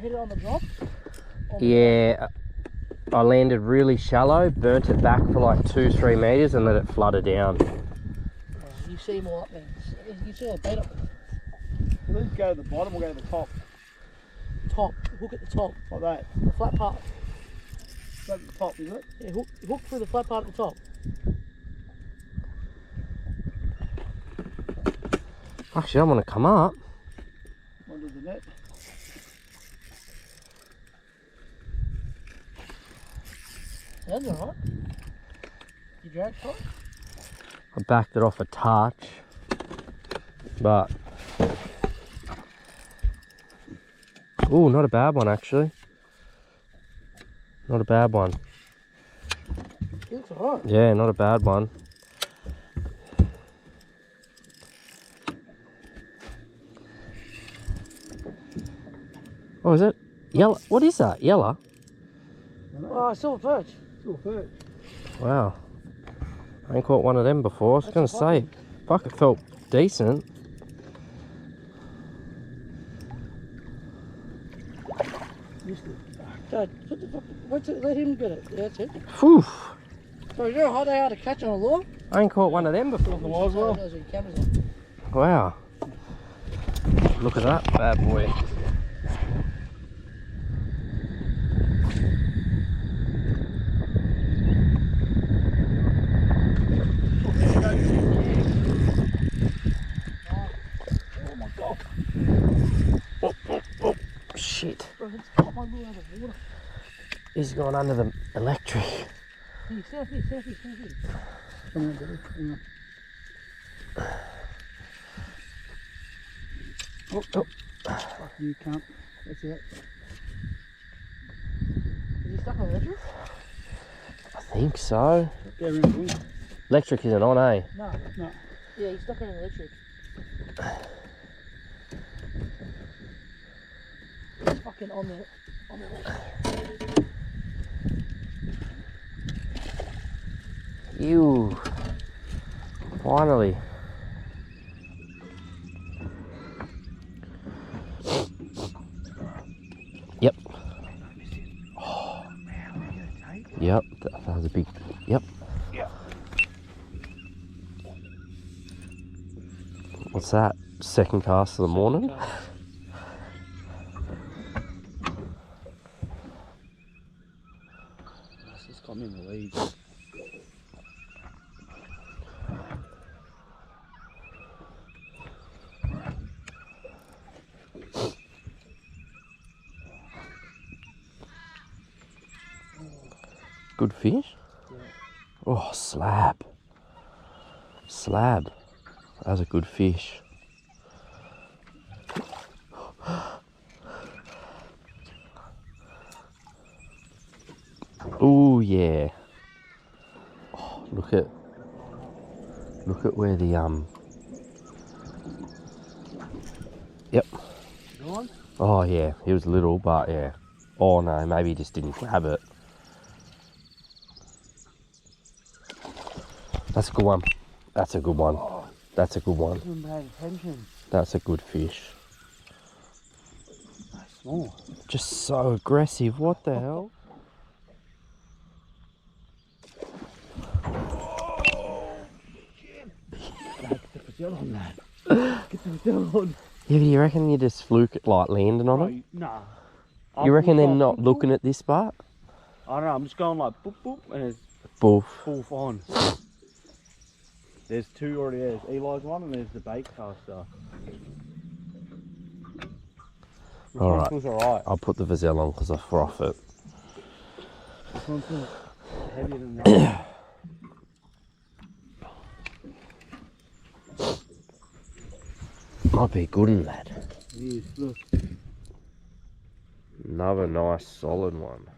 hit it on the drop? Yeah, I landed really shallow, burnt it back for like 2-3 meters and let it flutter down. You see more up there. You see a bait up there. So let's go to the bottom or go to the top? Top. Hook at the top. Like that. The flat part. That's at the top, is it? Yeah, hook through the flat part at the top. Actually, I want to come up. Under the net. That's alright. You dragged tight? I backed it off a touch, but ooh, not a bad one actually. Not a bad one. Looks alright. Yeah, not a bad one. Oh, is it yellow? What is that? Yellow? Oh, I saw a perch. Still perch. Wow. I ain't caught one of them before. I was going to say, fuck, it felt decent. Dad, put the fucking, let him get it. Yeah, that's it. Phew. So you know how they are to catch on a lure? I ain't caught one of them before. The wire as well. Those are your cameras on. Wow. Look at that bad boy. Oh my god. Oh, shit. Bro, it's got my lure out of water. He's gone under the electric. Hey, stand here, stand here, stand here. Come on, buddy. Hang on. Oh. Fuck you, cunt. That's it. Is he stuck on the electric? I think so. Go around the wing. Electric isn't on, eh? No. No. Yeah, he's stuck on the electric. He's fucking on the electric. Ew. Finally. Yep. Oh, yep. That was a big. Yep. Yeah. What's that? Second cast of the morning? It's just got me in the lead. Good fish? Yeah. Oh, slab. Slab. That was a good fish. Oh yeah. Oh, look at where the Yep. Go on. Oh yeah, he was little, but yeah. Oh no, maybe he just didn't grab it. That's a good one. That's a good one. That's a good one. Didn't pay attention. That's a good fish. That's small. Just so aggressive. What the hell? Get the Brazil on that. Get the Brazil on. Yeah, do you reckon you just fluke it like landing on it? Nah. You reckon they're not looking at this part? I don't know, I'm just going like boop boop and it's Boof. full on. There's two already there. There's Eli's one and there's the bait caster. Alright. Feels alright. I'll put the Vazelle on because I froth it. This one feels heavier than the other. Might be good in that. It is, look. Another nice solid one.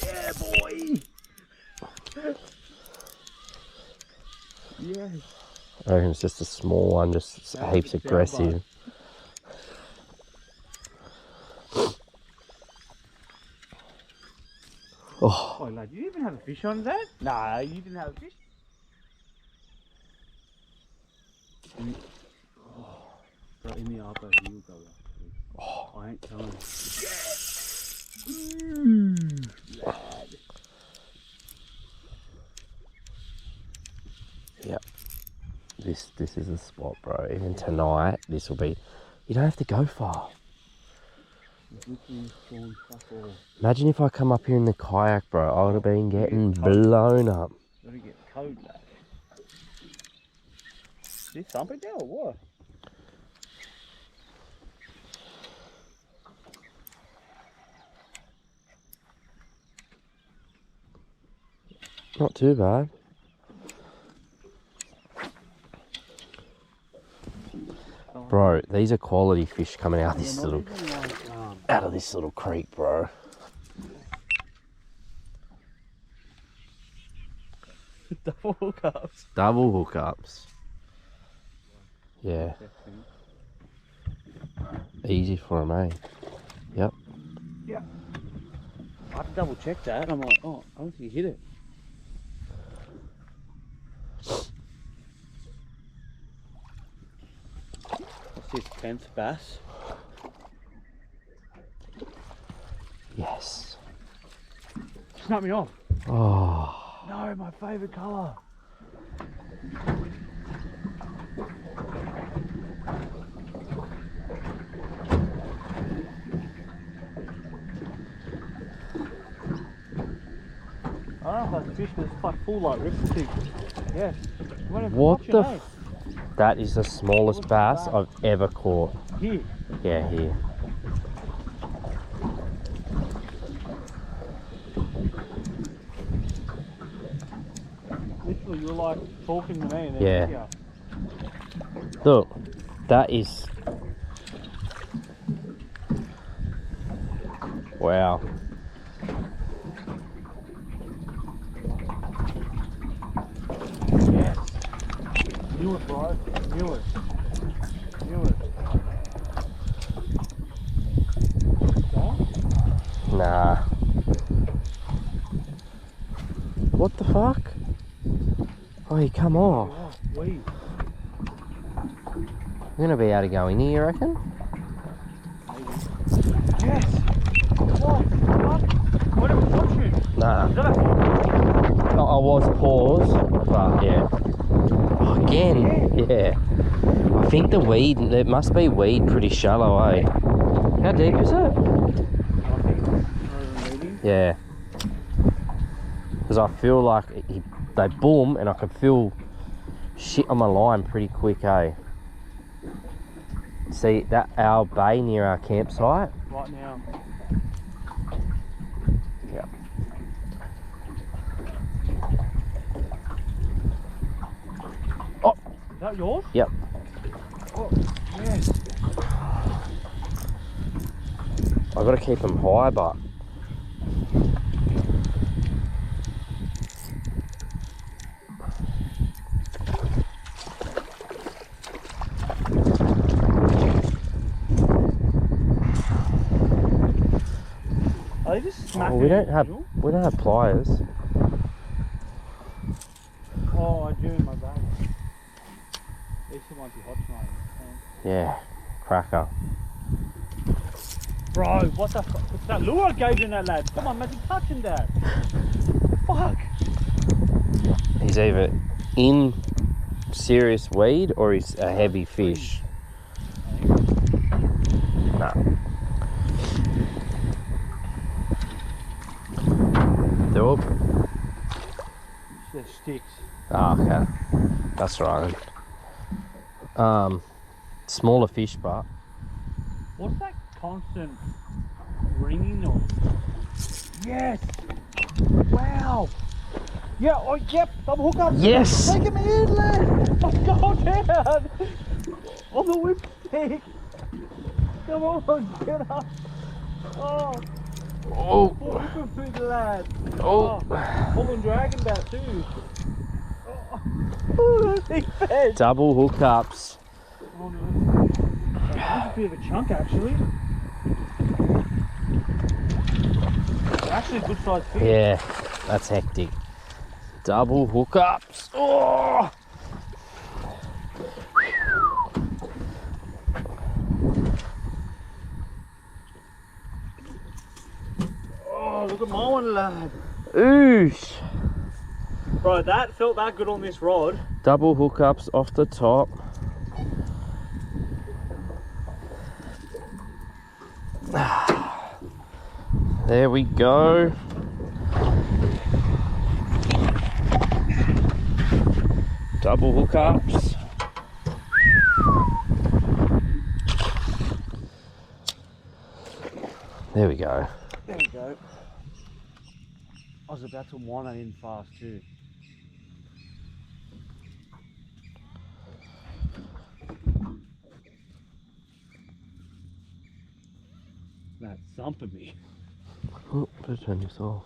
Yeah, boy! Yes. I reckon it's just a small one, just heaps aggressive. Oh, Oh, lad, you even have a fish on that? Nah, you didn't have a fish. Bro, in the upper heel go up. I ain't telling you. Yep. This is the spot, bro. Even tonight, this will be. You don't have to go far. Imagine if I come up here in the kayak, bro. I would have been getting blown up. Gotta get code, lad. Is this something now or what? Not too bad. Bro, these are quality fish coming out this little, out of this little creek, bro. Double hookups. Double hookups. Yeah. Easy for them, eh? Yep. Yeah. I had to double check that. I'm like, oh, I don't think you hit it. What's this, 10th bass? Yes. Snap me off. Oh. No, my favourite colour. I don't know if that's fish, but it's quite full like ripple thing. Yes. What the f... That is the smallest bass I've ever caught. Here? Yeah, here. Literally, you're like talking to me and then Yeah. here. Look, that is... Wow. Yes. Knew it, bro. Knew it. Knew it. Nah. What the fuck? Oh, you come off. Yeah, wait. I'm gonna be able to go in here, you reckon? Yes. What? What are we watching? Nah. Is that a... I was paused, but yeah. Oh, again, yeah. I think the weed, there must be weed pretty shallow, eh? How deep is it? Yeah. Because I feel like they boom and I can feel shit on my line pretty quick, eh? See that our bay near our campsite? Right now. Yeah. Oh! Is that yours? Yep. Oh, yes. I gotta keep them high, but Are they just smacking? we don't have pliers. Oh, I do in my bag. These might be hot tonight. Yeah, cracker. Bro, what the fuck? It's that lure I gave you in that, lad. Come on, imagine touching that. Fuck. He's either in serious weed or he's a heavy fish. Nah. They're all... They're sticks. Oh, okay. That's right. Smaller fish, but... What's that constant ringing noise? Yes! Wow! Yeah, oh, yep, double hook up! Yes! Taking me in, lad! Oh, go down! On the whip stick! Come on, get up! Oh! Oh! Full through the lad! Oh! Pulling dragon bat too! Oh, big fed! Double hookups. Oh no. That's a bit of a chunk actually. Actually a good sized fish. Yeah, that's hectic. Double hookups. Oh! Oh, look at my one, lad. Oosh! Bro, that felt that good on this rod. Double hookups off the top. There we go. Double hookups. There we go. There we go. I was about to want it in fast too. That's thumping me. Oh, better turn this off.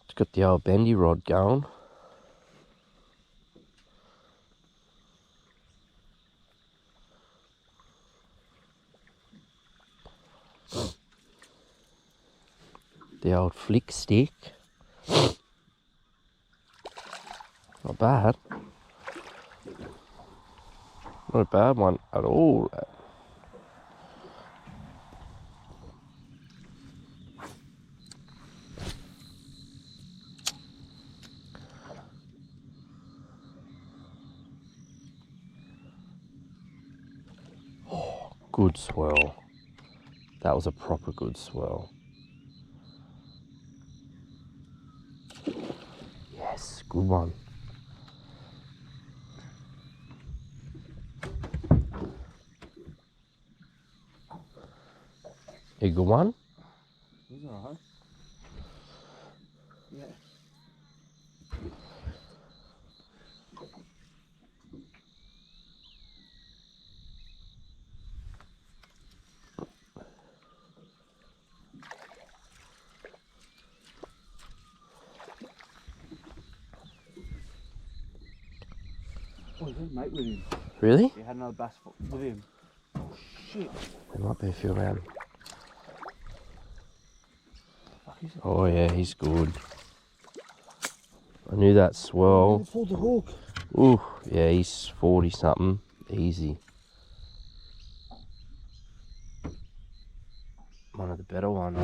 It's got the old bendy rod going. The old flick stick. Not bad. Not a bad one at all. Oh, good swirl. That was a proper good swirl. Yes, good one. A good one? He's alright. Yeah. Oh, he's mate with him. Really? He had another bass with him. Oh shit. There might be a few around. Fuck, is it? Oh yeah, he's good. I knew that swirl. He pulled the hook. Ooh, yeah, he's 40 something. Easy. One of the better ones.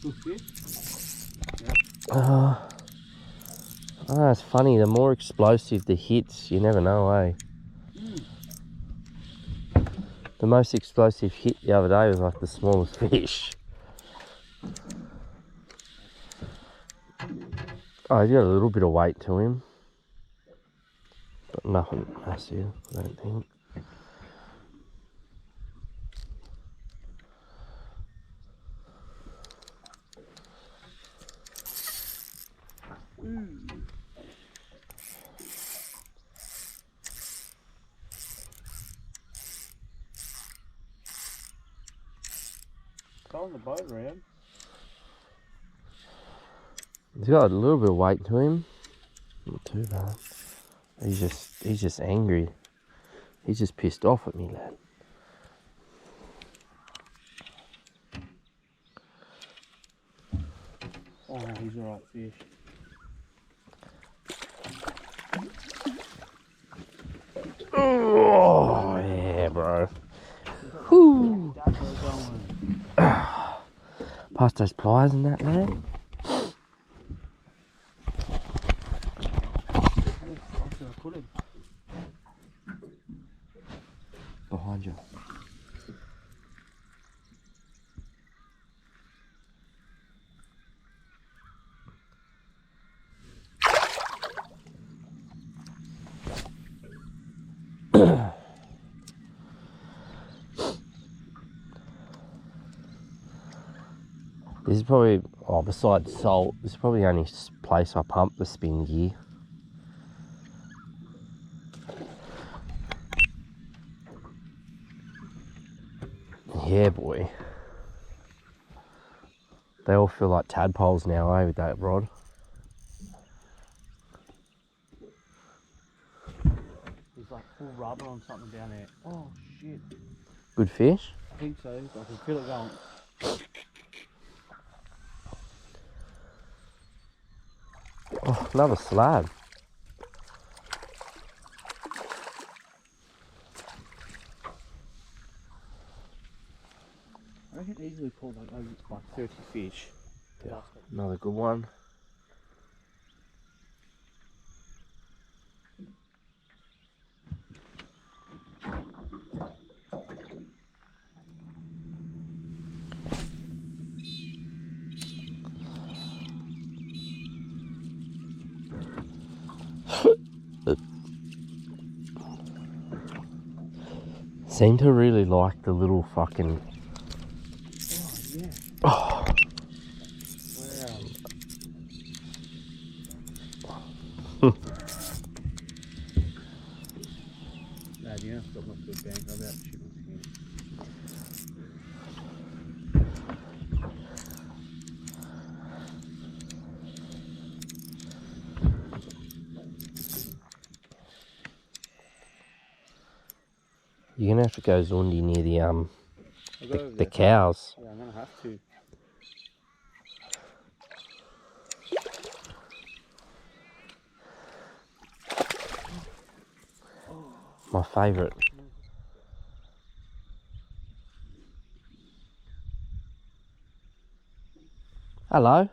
Good fish. It's funny, the more explosive the hits, you never know, eh? The most explosive hit the other day was like the smallest fish. Oh, he's got a little bit of weight to him. But nothing massive, I don't think. Throwing the boat around. He's got a little bit of weight to him. Not too bad. He's just angry. He's just pissed off at me, lad. Oh, he's alright fish. Oh yeah, bro. Whoo! Past those pliers and that, man. Behind you. This is probably, oh, besides salt, this is probably the only place I pump the spin gear. Yeah, boy. They all feel like tadpoles now, eh, with that rod. There's like full rubber on something down there. Oh shit. Good fish? I think so. I can feel it going. Oh, another slab. I reckon easily caught like over like 30 fish. Yeah, another good one. Seem to really like the little fucking. Oh yeah. Oh, Wow. Dad, you know I've got my foot bank. I'm about to shoot my hand. you're gonna have to go Zundi near I'll go over the there. cows. Yeah, I'm gonna have to. My favourite. Hello.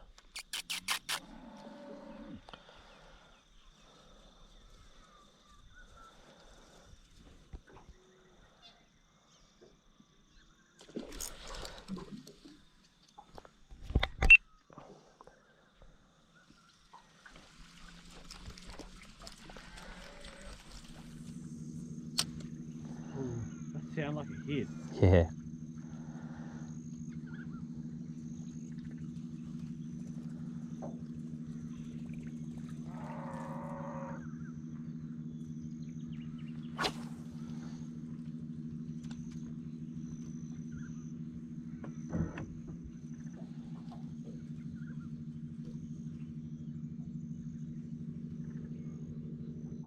Ooh, that sound like a hit. Yeah.